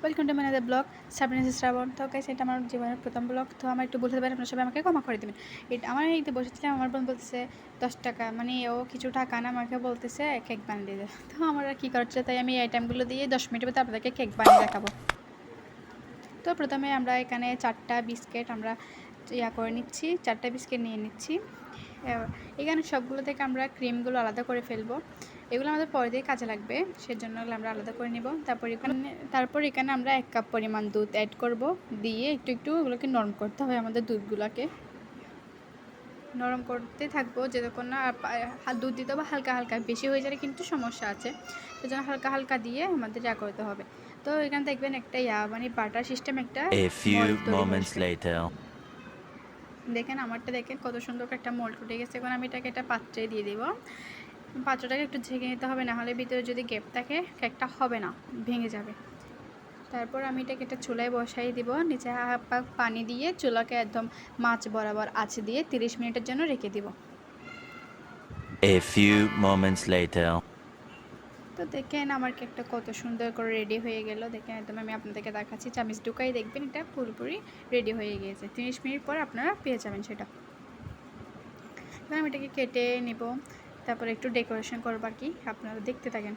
Welcome to my another blog Sabrina Srabon. তো guys, এটা আমার জীবনের প্রথম ব্লগ। তো আমার একটু বলতে পারেন, আপনারা সবাই আমাকে ক্ষমা করে দেবেন। এটা আমার এইতে বসেছিলাম, আমার বোন বলতেছে 10 টাকা, মানে ও কিছু টাকা না আমাকে বলতেছে কেক বানিয়ে দেবে। তো আমার আর কী করছে, তাই আমি এই আইটেমগুলো দিয়ে 10 মিনিটের মধ্যে আপনাদেরকে কেক বানিয়ে দেখাবো। তো প্রথমে আমরা এখানে 4টা বিস্কিট আমরা করে নিচ্ছি, 4টা বিস্কিট নিয়ে নিচ্ছি। এখানে সবগুলো থেকে আমরা ক্রিমগুলো আলাদা করে ফেলবো। এগুলো আমাদের পরে দিয়ে কাজে লাগবে, সেজন্য আমরা আলাদা করে নেব। তারপর এখানে আমরা 1 কাপ পরিমাণ দুধ অ্যাড করব, দিয়ে একটু একটু ওগুলোকে নরম করতে হবে। আমাদের দুধগুলোকে নরম করতে থাকবো যতক্ষণ না দুধ দিতে হবে হালকা হালকা, বেশি হয়ে গেলে কিন্তু সমস্যা আছে, সেজন্য হালকা হালকা দিয়ে আমাদের করতে হবে। তো এখানে দেখবেন একটা মানে বাটার সিস্টেম একটা মোল্ড তৈরি হয়েছে। দেখেন আমারটা, দেখেন কত সুন্দর একটা মোল্ড উঠে গেছে। এখন আমি এটাকে একটা পাত্রে দিয়ে দেবো। পাত্রটাকে একটু ঝেঁকে নিতে হবে, নাহলে ভিতরে যদি গ্যাপ থাকে কেকটা হবে না, ভেঙে যাবে। তারপর আমি এটাকে একটা চুলায় বসাই দিব, নিচে হাফ কাপ পানি দিয়ে চুলাকে একদম মাছ বরাবর আঁচ দিয়ে 30 মিনিটের জন্য রেখে দিব। A few moments later. তো দেখেন আমার কেকটা কত সুন্দর করে রেডি হয়ে গেল। দেখেন একদম আমি আপনাদেরকে দেখাচ্ছি, চামিচ ঢুকাই দেখবেন এটা পুরোপুরি রেডি হয়ে গিয়েছে। 30 মিনিট পর আপনারা পেয়ে যাবেন সেটা। এবার আমি এটাকে কেটে নেব, তারপরে একটু ডেকোরেশন করব আর কি, আপনারা দেখতে থাকেন।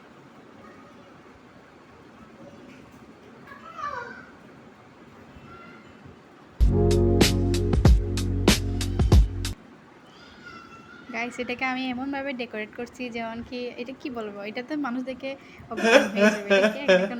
গাইস, এটাকে আমি এমনভাবে ডেকোরেট করছি যেমন কি, এটা কি বলবো, এটা তো মানুষ দেখে অজ্ঞান হয়ে যাবে। এটা কি একটা